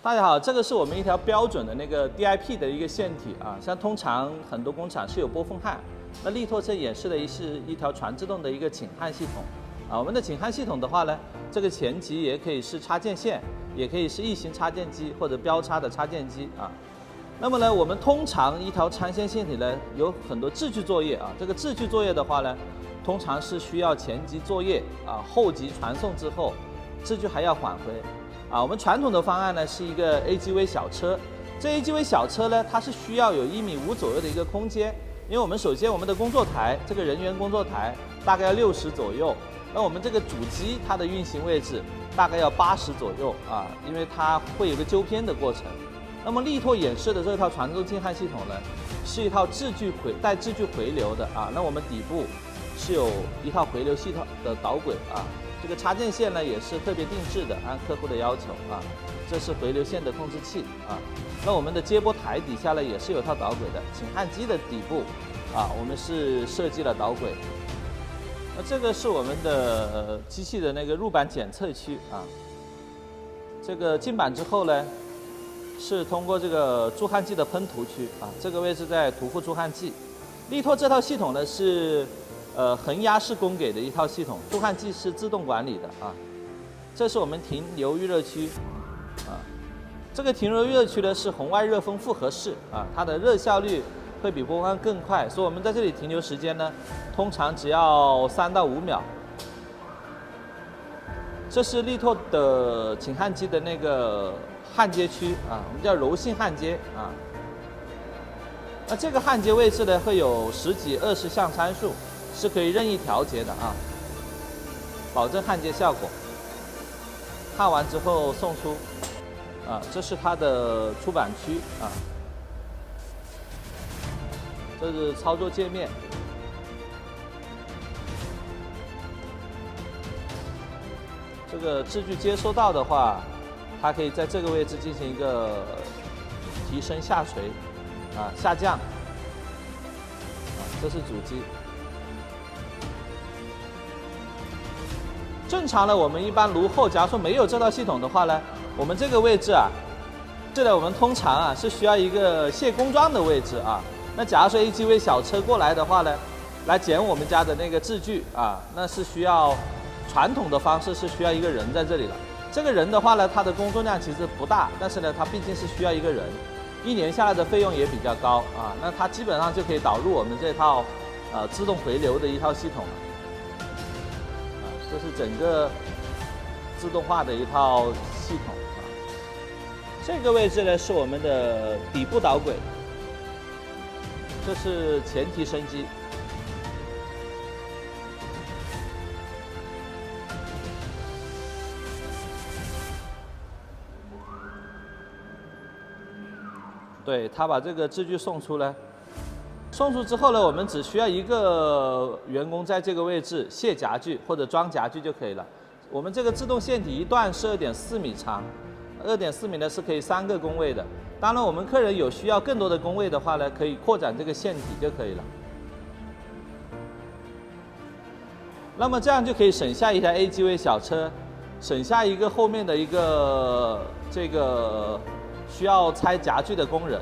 大家好，这个是我们一条标准的那个 DIP 的一个线体啊，像通常很多工厂是有拨风焊，那力拓这演示的是一条全自动的一个请焊系统啊。我们的请焊系统的话呢，这个前级也可以是插件线，也可以是异形插件机或者标插的插件机啊。那么呢，我们通常一条拆线线体呢有很多制距作业啊，这个制距作业的话呢，通常是需要前级作业啊，后级传送之后，制距还要返回。啊，我们传统的方案呢是一个 AGV 小车，这 AGV 小车呢，它是需要有1.5米左右的一个空间，因为我们首先我们的工作台，这个人员工作台大概要60左右，那我们这个主机它的运行位置大概要80左右啊，因为它会有个纠偏的过程。那么力拓演示的这套传动静焊系统呢，是一套带制距回流的啊，那我们底部是有一套回流系统的导轨啊。这个插件线呢也是特别定制的，按客户的要求啊。这是回流线的控制器啊。那我们的接驳台底下呢也是有套导轨的，请焊机的底部啊，我们是设计了导轨。那这个是我们的机器的那个入板检测区啊。这个进板之后呢，是通过这个注焊剂的喷涂区啊，这个位置在涂覆注焊剂。力拓这套系统呢是恒压式供给的一套系统，注焊剂是自动管理的啊。这是我们停留预热区啊，这个停留预热区呢是红外热风复合式啊，它的热效率会比波光更快，所以我们在这里停留时间呢，通常只要3到5秒。这是力拓的请焊机的那个焊接区啊，我们叫柔性焊接啊。那这个焊接位置呢会有10几、20项参数。是可以任意调节的啊，保证焊接效果。焊完之后送出，啊，这是它的出板区啊，这是操作界面。这个制距接收到的话，它可以在这个位置进行一个提升、下垂、啊下降，啊，这是主机。正常的，我们一般炉后，假如说没有这套系统的话呢，我们这个位置啊，我们通常啊是需要一个卸工装的位置啊。那假如说 AGV 小车过来的话呢，来剪我们家的那个制距啊，那是需要传统的方式是需要一个人在这里的。这个人的话呢，他的工作量其实不大，但是呢，他毕竟是需要一个人，1年下来的费用也比较高啊。那他基本上就可以导入我们这套自动回流的一套系统了。这是整个自动化的一套系统啊。这个位置呢是我们的底部导轨，这是前提升机。对，他把这个制距送出来。送出之后呢，我们只需要一个员工在这个位置卸夹具或者装夹具就可以了。我们这个自动线体一段是2.4米长，2.4米呢是可以3个工位的。当然，我们客人有需要更多的工位的话呢，可以扩展这个线体就可以了。那么这样就可以省下一台 AGV 小车，省下一个后面的一个这个需要拆夹具的工人。